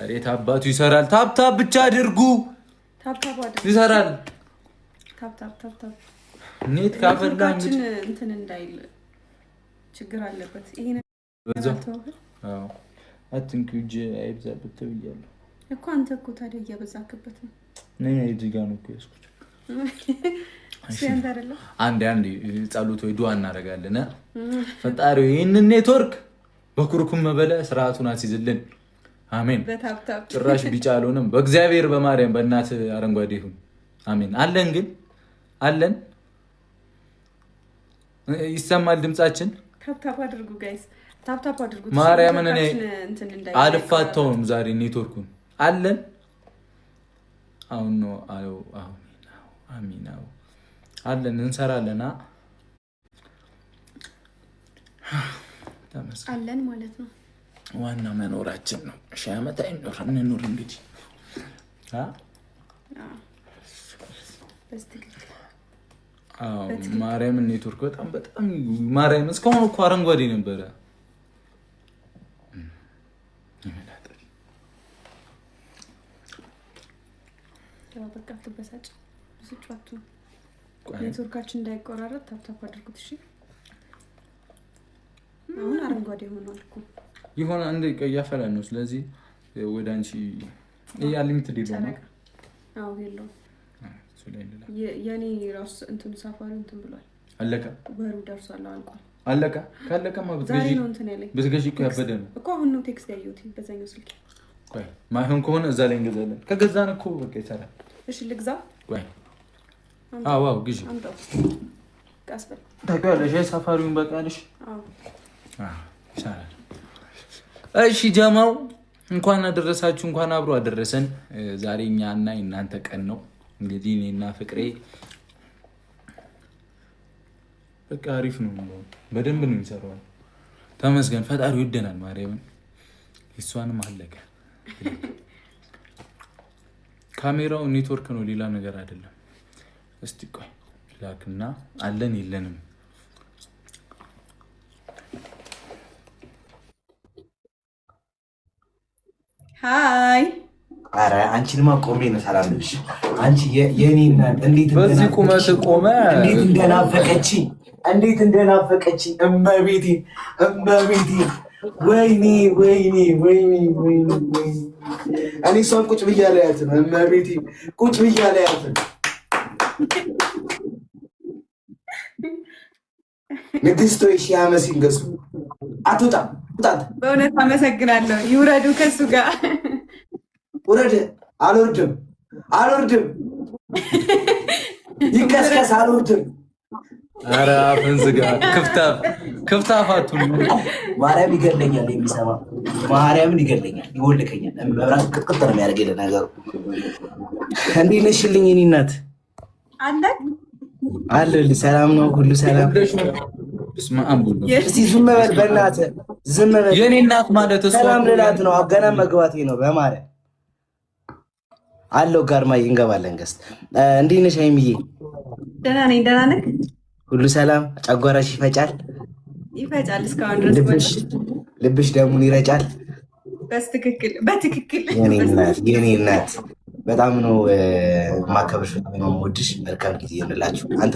የት አባቱ ይሰራል? ታፕታፕ ብቻ አድርጉ። ይሰራል። ታፕታፕ ኔት ካፈላን እንትን እንዳይል ችግር አለበት። ይሄ ነው አትንኩ እጅ አይብዛበት ተብያለሁ እኮ። አንተ እኮ ታዲያ እያበዛክበት ነው። ነኝ እዚህ ጋር ነው እኮ ያስኩት። አንዴ ጸሎት ወይ ዱዓ እናደርጋለን። ፈጣሪ ይህንን ኔትወርክ በኩርኩም መበለ ስርዓቱን አስይዝልን። አሜን። ጭራሽ ቢጫ አልሆነም። በእግዚአብሔር በማርያም በእናት አረንጓዴ ይሁን። አሜን። አለን ግን አለን። ይሰማል ድምጻችን። ታፕታፕ አድርጉ ጋይስ፣ ታፕታፕ አድርጉ። ማርያምን እኔ አልፋታውም ዛሬ ኔትወርኩን አለን። አሁን ነው አሜን አለን እንሰራለና አለን ማለት ነው። ዋና መኖራችን ነው። ሺህ ዓመት እንኑር እንግዲህ ማርያም ኔትወርክ በጣም ማርያም እስካሁን እኮ አረንጓዴ ነበረ። በቃ ተበሳጭ ብስጫቱ ኔትወርካችን እንዳይቆራረጥ ታፕታፕ አድርጉት። እሺ አሁን አረንጓዴ ሆኗል እኮ ይሆን አንዴ ቀይ ያፈላ ነው። ስለዚህ ወደ አንቺ ሊሚትድ ይሆናል። አዎ የለውም። የኔ ራስ እንትን ሳፋሪ እንትን ብሏል። አለቀ። ወሩ ደርሷል። አልቋል። አለቀ። ካለቀማ ብትገዢ ነው እንትን ያለኝ ብትገዢ እኮ ያበደ ነው እኮ። አሁን ነው ቴክስት ያየሁት በዛኛው ስልክ። ቆይ ማይሆን ከሆነ እዛ ላይ እንገዛለን። ከገዛን እኮ በቃ ይሰራል። እሺ ልግዛ። ቆይ ዋው ግዢ አንተው ቀስበል ታውቂዋለሽ ሳፋሪውን በቃልሽ። አዎ ይሰራል። እሺ ጀማው እንኳን አደረሳችሁ፣ እንኳን አብሮ አደረሰን። ዛሬ እኛና እናንተ ቀን ነው እንግዲህ እኔና ፍቅሬ በቃ አሪፍ ነው። በደንብ ነው የሚሰራው። ተመስገን ፈጣሪ ይወደናል። ማርያምን እሷንም አለቀ። ካሜራው ኔትወርክ ነው ሌላ ነገር አይደለም። እስቲ ቆይ ላክና አለን የለንም ሃይ አረ አንቺንማ ቆሜ ነው ሰላም ልብሽ። አንቺ የኔና እንዴት በዚህ ቁመት ቆመ እንዴት እንደናፈቀችኝ እመቤቴ ወይኔ እኔ እሷን ቁጭ ብያለሁ ያት ነው እመቤቴ ቁጭ ብያለሁ ያት ነው። ንግስቶ ሺህ ዓመት ሲንገሱ አትወጣም። በእውነት አመሰግናለሁ። ይውረዱ ከሱ ጋር ውረድ። አልወርድም። ይቀስቀስ። አልወርድም። ኧረ አፍን ዝጋ። ክፍታፍ አትሁን። ማርያም ይገለኛል። የሚሰማ ማርያምን ይገለኛል፣ ይወልከኛል። መብራት ቅጥቅጥ ነው የሚያደርገኝ ነገሩ። እንዴት ነሽልኝ የእኔ እናት? አለሁልሽ። ሰላም ነው? ሁሉ ሰላም? እስኪ ዝም በል በእናትህ ዝም በል። የእኔ እናት ማለት እሷ ሰላም ልላት ነው። ገና መግባቴ ነው። በማርያም አለው ጋርማዬ እንገባለን። ገስት እንዴት ነሽ ሀይሚዬ? ደህና ነኝ። ደህና ነህ? ሁሉ ሰላም? ጨጓራሽ ይፈጫል? እስካሁን ድረስ ልብሽ ደሙን ይረጫል? በትክክል የኔ እናት በጣም ነው ማከብርሽ፣ ነው የምወድሽ። መልካም ጊዜ ይሆንላችሁ። አንተ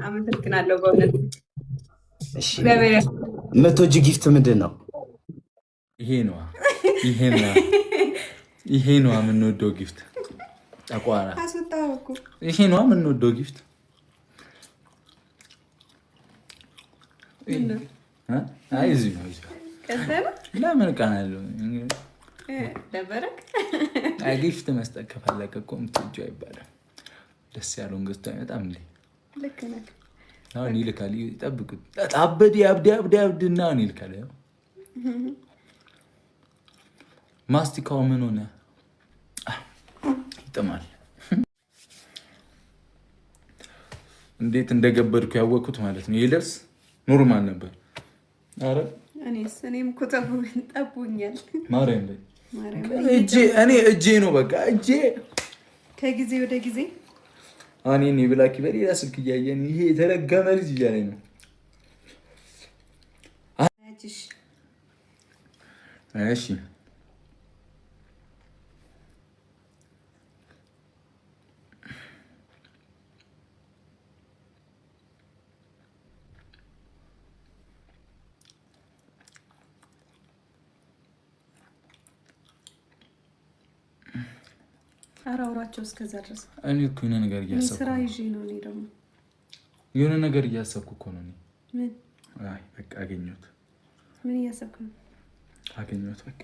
አመሰግናለሁ በእውነት። እሺ የምትወጂ ጊፍት ምንድን ነው? ይሄ ነው የምንወደው ጊፍት። ጠቋራ ይሄ ነው የምንወደው ጊፍት። አይ እዚህ ነው ለምን ቀናለሁ? ጊፍት መስጠት ከፈለገ እኮ የምትወጂው አይባልም። ደስ ያለውን ገዝቶ አይመጣም እንዴ? ልክ ነህ። አሁን ይልካል። ይጠብቁት። አበዲ አብዲና አሁን ይልካል። ማስቲካው ምን ሆነ? ይጥማል። እንዴት እንደገበድኩ ያወቅኩት ማለት ነው። ይሄ ልብስ ኖርማል ነበር። አረ እኔም እኮ ጠቡኛል። ማርያም እጄ ነው በቃ እጄ ከጊዜ ወደ ጊዜ እኔ ብላኪ በሌላ ስልክ እያየን ይሄ የተረገመ ልጅ እያለኝ ነው። እሺ አራውራቸው እስከዛ ድረስ እኔ እኮ የሆነ ነገር እያሰብኩ ስራ ይዤ ነው። እኔ ደግሞ የሆነ ነገር እያሰብኩ እኮ ነው። ምን? አይ በቃ አገኘሁት። ምን እያሰብክ ነው? አገኘሁት በቃ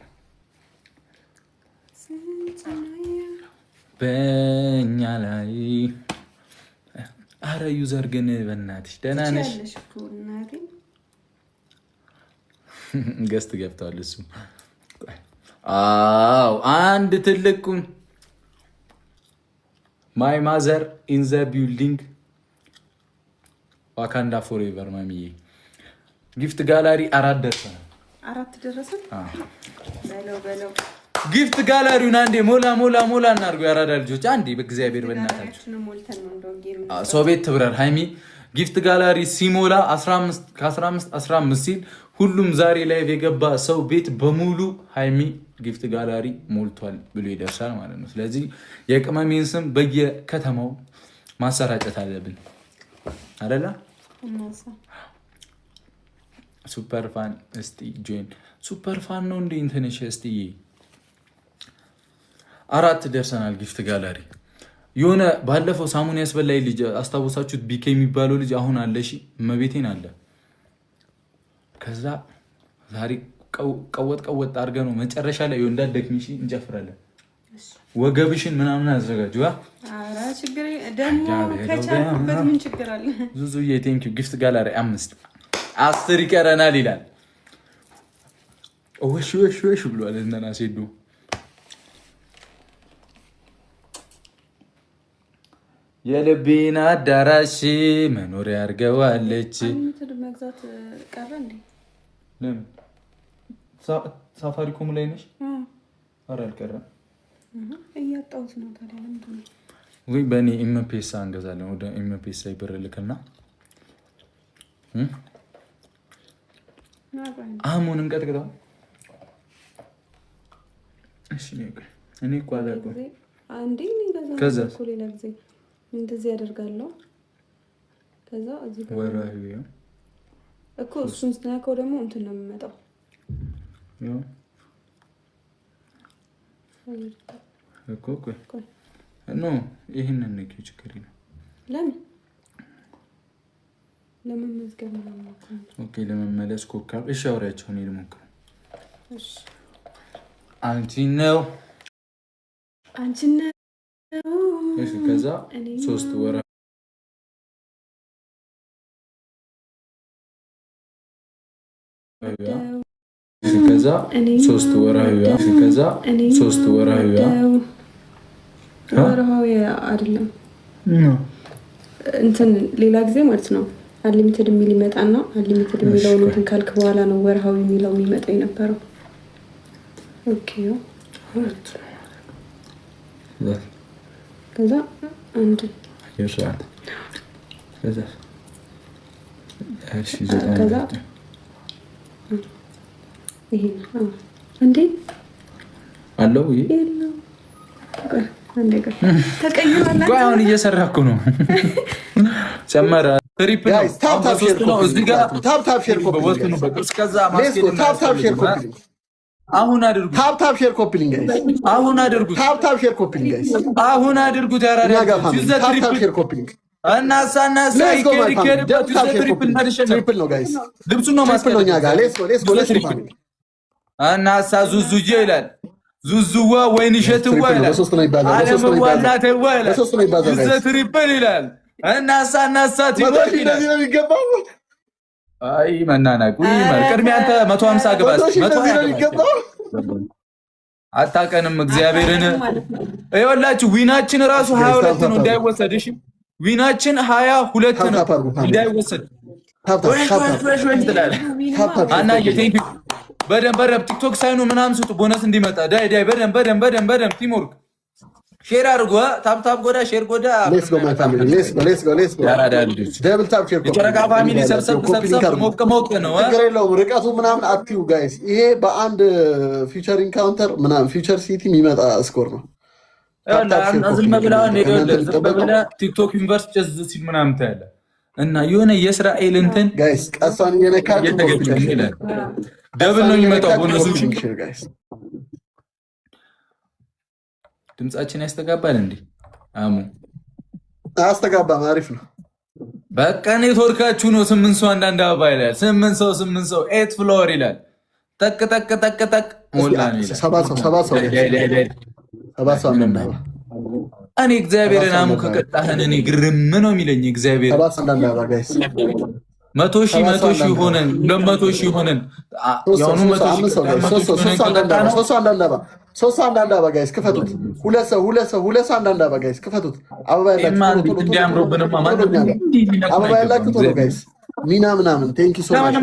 በእኛ ላይ አረ ዩዘር ግን በእናትሽ ደህና ነሽ? ገስት ገብተዋል። እሱ አዎ አንድ ትልቁን ማይ ማዘር ኢን ዘ ቢልዲንግ ዋካንዳ ፎሬቨር ማሚዬ ጊፍት ጋላሪ 4 ደርሰናል። 4 ደረሰን። በለው ጊፍት ጋላሪውን አንዴ ሞላ እናድርገው። ያራዳ ልጆች አንዴ በእግዚአብሔር በእናታችሁ ሰው ቤት ትብረር። ሃይሚ ጊፍት ጋላሪ ሲሞላ 15 ሲል ሁሉም ዛሬ ላይ የገባ ሰው ቤት በሙሉ ሃይሚ ጊፍት ጋላሪ ሞልቷል ብሎ ይደርሳል ማለት ነው። ስለዚህ የቅመሜን ስም በየከተማው ማሰራጨት አለብን አይደለ? ሱፐር ፋን እስቲ ጆይን ሱፐር ፋን ነው እንዴ እንትነሽ እስቲ 4 ደርሰናል። ጊፍት ጋላሪ የሆነ ባለፈው ሳሙን ያስበላይ ልጅ አስታውሳችሁት? ቢኬ የሚባለው ልጅ አሁን አለ። እሺ መቤቴን አለ። ከዛ ዛሬ ቀወጥ አድርገ ነው መጨረሻ ላይ እንዳትደክሚ እሺ እንጨፍራለን። ወገብሽን ምናምን አዘጋጁ። አራ ችግር ደግሞ ከቻልኩበት ምን ችግር አለ? ዙዙዬ ቴንክ ዩ። ጊፍት ጋላሪ 10 ይቀረናል ይላል። ወሽ ብሏል እንደና ሴዱ የልቤን አዳራሽ መኖሪያ አድርገዋለች። መግዛት ቀረ እንዴ? ለምን ሳፋሪኮም ላይ ነሽ? ኧረ አልቀረም። እያጣሁት ነው። ታዲያ ለምንድን ነው? ወይ በእኔ ኤምፔሳ እንገዛለን። ወደ ኤምፔሳ ይብር ልክና አሁን እንቀጥቅጠው። እሺ እኔ እኮ አላውቅም። አንዴ ከዛ ሌላ ጊዜ እንደዚህ ያደርጋለሁ። ከዛ እዚህ ጋር ወራዩ እኮ እሱን ስትነካው ደግሞ እንትን ነው የሚመጣው። እኮ ኖ ይሄንን ነው ችግር ነው። ለምን መዝገብ ነው? ኦኬ ለመመለስ ኮካብ። እሺ አውሪያቸው ነው ልሞክር። እሺ አንቺ ነው እሺ ከዛ 3 ወራ ከዛ 3 ወራዊያ ከዛ 3 ወራዊያ ወራዊ አይደለም እንትን ሌላ ጊዜ ማለት ነው። አንሊሚትድ የሚል ይመጣና አንሊሚትድ የሚለው ነው እንትን ካልክ በኋላ ነው ወራዊ የሚለው የሚመጣ የነበረው። ኦኬ ከዛ አንድ ይርሳል ከዛ እሺ ከዛ ይሄ እንዴ አለው ይሄ ተቀይሯል። አሁን እየሰራኩ ነው። ጨመረ ትሪፕል ታፕ ሼር ኮፒ አሁን አድርጉት። ታፕ ሼር ኮፒ ሊንክ ጋይስ አሁን አድርጉት። ታፕ ሼር ኮፒ ሊንክ ጋይስ አሁን አድርጉት። ያራዳ ታፕ ሼር ኮፒ ሊንክ እናሳ ትሪፕል ነው ጋይስ። ልብሱን ነው ማስቀደም ነው ጋር ሌትስ ጎ እናሳ ዙዙዬ ይላል። ዙዙዋ ወይን ሸትዋ ይላል። አለምዋ እናትዋ ይላል። ትሪፕል ይላል። እናሳ ትሪፕል ይላል። አይ መናናቁ ቅድሚያ አንተ 150 ግባስ 150 አታቀንም። እግዚአብሔርን ይኸውላችሁ ዊናችን ራሱ 22 ነው እንዳይወሰድ። እሺ ዊናችን 22 ነው እንዳይወሰድ። አና የቴንክ በደንብ ቲክቶክ ሳይኑ ምናምን ስጡ ቦነስ እንዲመጣ ዳይ በደንብ ቲምወርክ ሼር አድርጎ ታፕ ጎዳ ሼር ጎዳ ሌትስ ጎ ማይ ፋሚሊ ሌትስ ጎ ያራዳ ልጆች ደብል ታፕ ሼር ኮፒ የጨረቃ ፋሚሊ ሰብሰብ ሞቅ ነው። ችግር የለውም ርቀቱ ምናምን አትዩ ጋይስ። ይሄ በአንድ ፊቸር ኢንካውንተር ምናምን ፊቸር ሲቲ የሚመጣ ስኮር ነው። ዝም ብለህ ቲክቶክ ዩኒቨርስ ጨዝ ሲል ምናምን ታያለህ። እና የሆነ የእስራኤል እንትን ጋይስ ቀሷን እየነካችሁ ደብል ነው የሚመጣው ቦነሱ ጋይስ። ድምጻችን ያስተጋባል እንዴ? አሙ አስተጋባም። አሪፍ ነው። በቃ ኔትወርካችሁ ነው። 8 ሰው አንዳንድ አበባ ይላል። 8 ሰው 8 ፍሎር ይላል። ጠቅ ጠቅ ጠቅ ጠቅ ሞላ ነው ይላል። 7 ሰው እኔ እግዚአብሔርን አሙ ከቀጣህን እኔ ግርም ነው የሚለኝ እግዚአብሔር። 7 አንዳንድ አበባ ጋይስ 100,000 ሆነን 200,000 ሆነን ያውኑ 3 አንዳንድ አበባ ጋይስ ክፈቱት። 2 ሰው አንዳንድ አበባ ጋይስ ክፈቱት። አበባ ያላችሁ ቶሎ ጋይስ ሚና ምናምን ቴንኪ ሶ ማች